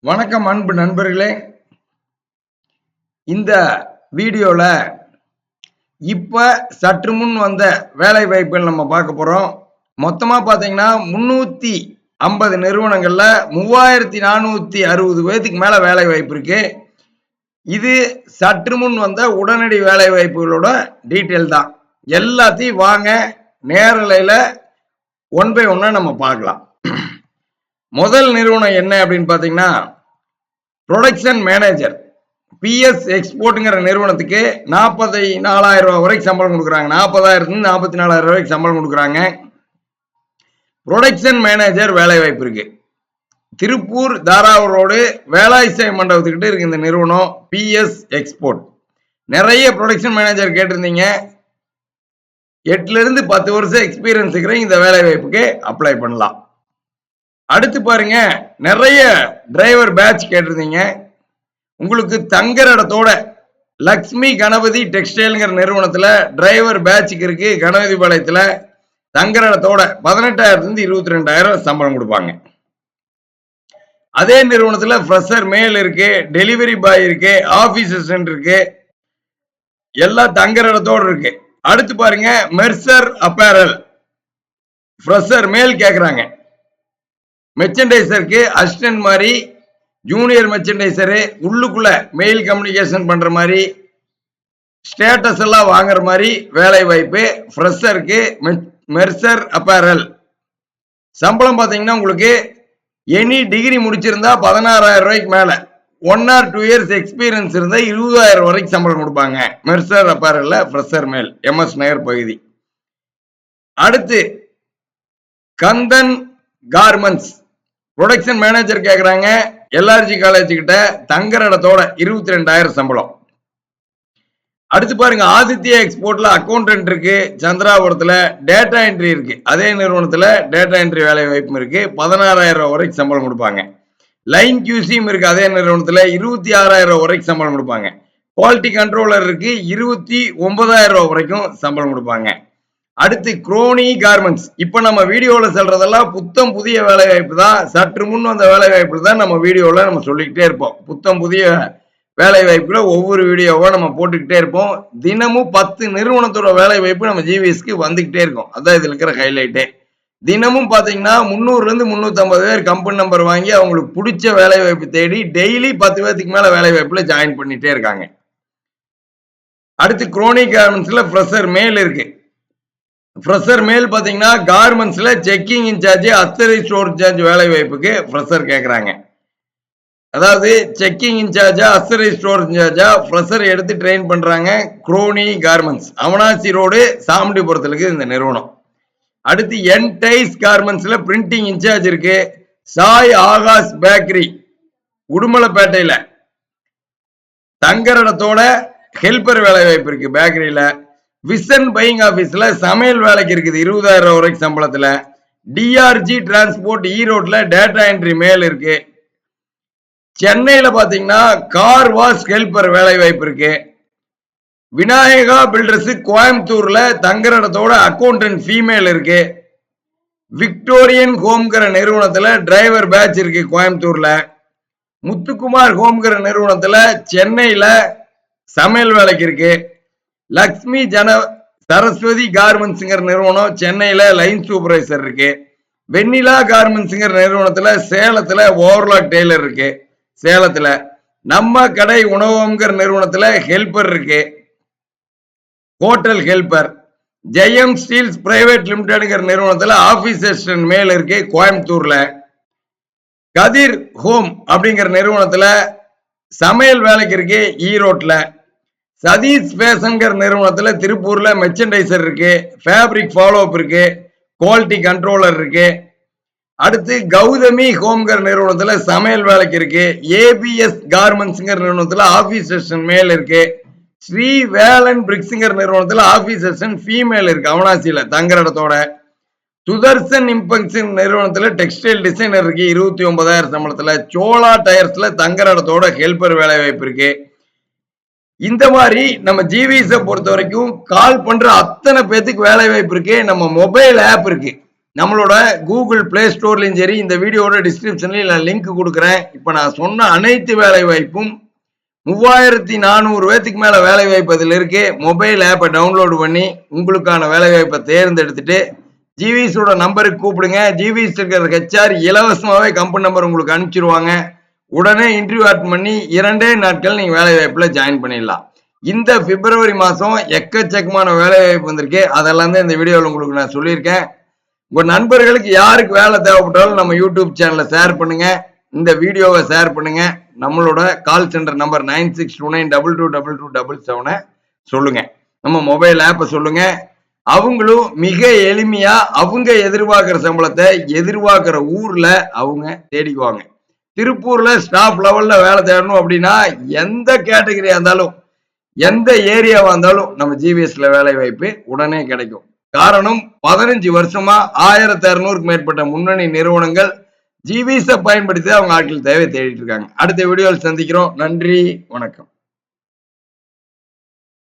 வணக்கம் அன்பு நண்பர்களே. இந்த வீடியோல இப்ப சற்று முன் வந்த வேலை வாய்ப்புகள் நம்ம பார்க்க போறோம். மொத்தமா பாத்தீங்கன்னா 350 நிறுவனங்கள்ல 3460 பேத்துக்கு மேல வேலை வாய்ப்பு இருக்கு. இது சற்று முன் வந்த உடனடி வேலை வாய்ப்புகளோட டீட்டெயில் தான். எல்லாத்தையும் வாங்க நேரலையில ஒன் பை ஒன்னா நம்ம பார்க்கலாம். முதல் நிறுவனம் என்ன அப்படின்னு பாத்தீங்கன்னா ப்ரொடக்ஷன் மேனேஜர். பிஎஸ் எக்ஸ்போர்ட்ங்கிற நிறுவனத்துக்கு 44,000 ரூபாய் வரைக்கும் சம்பளம் கொடுக்குறாங்க. 40,000 44,000 ரூபாய்க்கு சம்பளம் கொடுக்குறாங்க. ப்ரொடக்ஷன் மேனேஜர் வேலை வாய்ப்பு இருக்கு. திருப்பூர் தாராவூர் ரோடு வேலாய்சை மண்டபத்துக்கிட்ட இருக்கு இந்த நிறுவனம் பிஎஸ் எக்ஸ்போர்ட். நிறைய ப்ரொடக்ஷன் மேனேஜர் கேட்டிருந்தீங்க. 8 இருந்து 10 வருஷம் எக்ஸ்பீரியன்ஸ் இருக்கிற இந்த வேலை வாய்ப்புக்கு அப்ளை பண்ணலாம். அடுத்து பாருங்க, நிறைய டிரைவர் பேட்ச் கேட்டிருந்தீங்க. உங்களுக்கு தங்குற இடத்தோட லக்ஷ்மி கணபதி டெக்ஸ்டைல்ங்கிற நிறுவனத்துல டிரைவர் பேட்சுக்கு இருக்கு. கணபதி பாளையத்துல தங்குற இடத்தோட 18,000 22,000 சம்பளம் கொடுப்பாங்க. அதே நிறுவனத்துல ஃப்ரெஷர் மேல் இருக்கு, டெலிவரி பாய் இருக்கு, ஆபீஸ் அசிஸ்டன்ட் இருக்கு, எல்லாம் தங்குற இடத்தோட இருக்கு. அடுத்து பாருங்க, மெர்சர் அப்பேரல் ஃப்ரெஷர் மேல் கேக்குறாங்க. மெர்ச்சன்டைசருக்கு அசிஸ்டன்ட் மாதிரி, ஜூனியர் மெர்ச்சன்டைசரு, உள்ளுக்குள்ள மெயில் கம்யூனிகேஷன் பண்ற மாதிரி, ஸ்டேட்டஸ் எல்லாம் வாங்குற மாதிரி வேலை வாய்ப்பு. ஃப்ரெஷருக்கு மெர்சர் அப்பேரல். சம்பளம் பாத்தீங்கன்னா உங்களுக்கு எனி டிகிரி முடிச்சிருந்தா 16,000 ரூபாய்க்கு மேல, 1 or 2 இயர்ஸ் எக்ஸ்பீரியன்ஸ் இருந்தா 20,000 வரைக்கும் சம்பளம் கொடுப்பாங்க. மெர்சர் அப்பேரல்ல ஃப்ரெஷர் மேல், எம்எஸ் நகர் பகுதி. அடுத்து கந்தன் கார்மெண்ட்ஸ் ப்ரொடக்ஷன் மேனேஜர் கேக்குறாங்க. எல்ஆர்ஜி காலேஜ் கிட்ட தங்குற இடத்தோட 22,000 சம்பளம். அடுத்து பாருங்க, ஆதித்யா எக்ஸ்போர்ட்ல அக்கௌண்டன்ட் இருக்கு. சந்திராபுரத்துல டேட்டா என்ட்ரி இருக்கு. அதே நிறுவனத்துல டேட்டா என்ட்ரி வேலை வாய்ப்பும் இருக்கு. 16,000 வரைக்கும் சம்பளம் கொடுப்பாங்க. லைன் கியூசியும் இருக்கு. அதே நிறுவனத்துல 26,000 வரைக்கும் சம்பளம் கொடுப்பாங்க. குவாலிட்டி கண்ட்ரோலர் இருக்கு. 29,000 வரைக்கும் சம்பளம் கொடுப்பாங்க. அடுத்து குரோனி கார்மெண்ட்ஸ். இப்ப நம்ம வீடியோல சொல்றதெல்லாம் புத்தம் புதிய வேலை வாய்ப்பு தான். சற்று முன் வந்த வேலை வாய்ப்பு தான் நம்ம வீடியோல நம்ம சொல்லிக்கிட்டே இருப்போம். புத்தம் புதிய வேலை வாய்ப்புல ஒவ்வொரு வீடியோவா நம்ம போட்டுக்கிட்டே இருப்போம். தினமும் 10 நிறுவனத்தோட வேலை வாய்ப்பு நம்ம ஜிவிஎஸ்க்கு வந்துகிட்டே இருக்கும். அதான் இதுல இருக்கிற ஹைலைட்டே. தினமும் பாத்தீங்கன்னா 300 இருந்து 350 பேர் கம்பெனி நம்பர் வாங்கி அவங்களுக்கு பிடிச்ச வேலை வாய்ப்பு தேடி டெய்லி 10 பேருக்கு மேல வேலை வாய்ப்புல ஜாயின் பண்ணிட்டே இருக்காங்க. அடுத்து குரோனி கார்மெண்ட்ஸ்ல ஃப்ரெஷர் மேல் இருக்கு. ஃப்ரெஷர் மேல் பாத்தீங்கன்னா கார்மெண்ட்ஸ்ல செக்கிங் இன்சார்ஜ், அஸ்தரி ஸ்டோர் இன்சார்ஜ் வேலை வாய்ப்புக்கு ஃப்ரெஷர் கேக்குறாங்க. அதாவது செக்கிங் இன்சார்ஜா, அஸ்தரி ஸ்டோர் இன்சார்ஜா ஃப்ரெஷர் எடுத்து ட்ரெயின் பண்றாங்க. குரோனி கார்மெண்ட்ஸ், அவனாசி ரோடு, சாமுண்டிபுரத்துல இருக்கு இந்த நிறுவனம். அடுத்து என்டைஸ் கார்மெண்ட்ஸ்ல பிரிண்டிங் இன்சார்ஜ் இருக்கு. சாய் ஆகாஷ் பேக்கரி உடுமலைப்பேட்டையில தங்குற இடத்தோட ஹெல்பர் வேலை வாய்ப்பு இருக்கு பேக்கரியில. விசன் பையிங் ஆபீஸ்ல சமையல் வேலைக்கு இருக்குது 20,000 வரைக்கும் சம்பளத்துல. டிஆர்ஜி டிரான்ஸ்போர்ட் ஈரோட்ல டேட்டா என்ட்ரி மேல் இருக்கு. சென்னையில பாத்தீங்கன்னா கார் வாஷ் ஹெல்பர் வேலை வாய்ப்பு இருக்கு. விநாயகா பில்டர்ஸ் கோயம்புத்தூர்ல தங்குற இடத்தோட அக்கௌண்டன்ட் ஃபீமேல் இருக்கு. விக்டோரியன் ஹோம்ங்கிற நிறுவனத்துல டிரைவர் பேட்ச் இருக்கு கோயம்புத்தூர்ல. முத்துக்குமார் ஹோம்ங்கிற நிறுவனத்துல சென்னையில சமையல் வேலைக்கு இருக்கு. லக்ஷ்மி சரஸ்வதி கார்மெண்ட்ஸ்ங்கிற நிறுவனம் சென்னையில லைன் சூப்பர்வைசர் இருக்கு. வெண்ணிலா கார்மெண்ட்ஸ்ங்கிற நிறுவனத்துல சேலத்துல ஓவர்லாக் டெய்லர் இருக்கு. சேலத்துல நம்ம கடை உணவகம்ங்கிற நிறுவனத்துல ஹெல்பர் இருக்கு, ஹோட்டல் ஹெல்பர். ஜெயம் ஸ்டீல்ஸ் பிரைவேட் லிமிடெட்ங்கிற நிறுவனத்துல ஆபீஸ் அசிஸ்டன்ட் மேல் இருக்கு கோயம்புத்தூர்ல. கதிர் ஹோம் அப்படிங்கிற நிறுவனத்துல சமையல் வேலைக்கு இருக்கு ஈரோட்ல. சதீஷ் ஃபேஷன்ங்கிற நிறுவனத்துல திருப்பூர்ல மெர்ச்சன்டைசர் இருக்கு, ஃபேப்ரிக் ஃபாலோ அப் இருக்கு, குவாலிட்டி கண்ட்ரோலர் இருக்கு. அடுத்து கௌதமி ஹோம்ங்கிற நிறுவனத்துல சமையல் வேலைக்கு இருக்கு. ஏபிஎஸ் கார்மெண்ட்ஸ்ங்கிற நிறுவனத்துல ஆபீஸ் அசிஸ்டன்ட் மேல் இருக்கு. ஸ்ரீ வேலன் பிரிக்ஸ்ங்கிற நிறுவனத்துல ஆபீஸ் அசிஸ்டன்ட் ஃபீமேல் இருக்கு அவனாசியில தங்குற இடத்தோட. சுதர்சன் இம்பெக்ஷன் நிறுவனத்துல டெக்ஸ்டைல் டிசைனர் இருக்கு 29,000 சம்பளத்துல. சோலா டயர்ஸ்ல தங்குற இடத்தோட ஹெல்பர் வேலை வாய்ப்பு இருக்கு. இந்த மாதிரி நம்ம ஜிவிஎஸ் பொறுத்த வரைக்கும் கால் பண்ற அத்தனை பேத்துக்கு வேலை வாய்ப்பு இருக்கு. நம்ம மொபைல் ஆப் இருக்கு. நம்மளோட கூகுள் பிளே ஸ்டோர்லயும் சரி, இந்த வீடியோட டிஸ்கிரிப்ஷன்லயும் நான் லிங்க் கொடுக்குறேன். இப்ப நான் சொன்ன அனைத்து வேலை வாய்ப்பும் 3400 பேத்துக்கு மேல வேலை வாய்ப்பு அதுல இருக்கு. மொபைல் ஆப்பை டவுன்லோடு பண்ணி உங்களுக்கான வேலை வாய்ப்பை தேர்ந்தெடுத்துட்டு ஜிவிஸோட நம்பருக்கு கூப்பிடுங்க. ஜிவிஸ் இருக்கிற ஹெச்ஆர் இலவசமாவே கம்பெனி நம்பர் உங்களுக்கு அனுப்பிச்சிருவாங்க. உடனே இன்டர்வியூ அட்டெண்ட் பண்ணி 2 நாட்கள் நீங்க வேலை வாய்ப்புல ஜாயின் பண்ணிடலாம். இந்த பிப்ரவரி மாசம் எக்கச்சக்கமான வேலை வாய்ப்பு வந்திருக்கு. அதெல்லாம் தான் இந்த வீடியோவில் உங்களுக்கு நான் சொல்லியிருக்கேன். உங்க நண்பர்களுக்கு யாருக்கு வேலை தேவைப்பட்டாலும் நம்ம யூடியூப் சேனலை ஷேர் பண்ணுங்க. இந்த வீடியோவை ஷேர் பண்ணுங்க. நம்மளோட கால் சென்டர் நம்பர் 9629222277 சொல்லுங்க. நம்ம மொபைல் ஆப்பை சொல்லுங்க. அவங்களும் மிக எளிமையா அவங்க எதிர்பார்க்கிற சம்பளத்தை எதிர்பார்க்கிற ஊர்ல அவங்க தேடிக்குவாங்க. திருப்பூர்ல ஸ்டாஃப் லெவல்ல வேலை தேடணும் அப்படின்னா எந்த கேட்டகரியா இருந்தாலும் எந்த ஏரியாவா இருந்தாலும் நம்ம ஜிவிஎஸ்ல வேலை வாய்ப்பு உடனே கிடைக்கும். காரணம் 15 வருஷமா 1600க்கு மேற்பட்ட முன்னணி நிறுவனங்கள் ஜிவிஎஸ் பயன்படுத்தி அவங்க ஆட்கள் தேவை தேடிட்டு இருக்காங்க. அடுத்த வீடியோவில் சந்திக்கிறோம். நன்றி, வணக்கம்.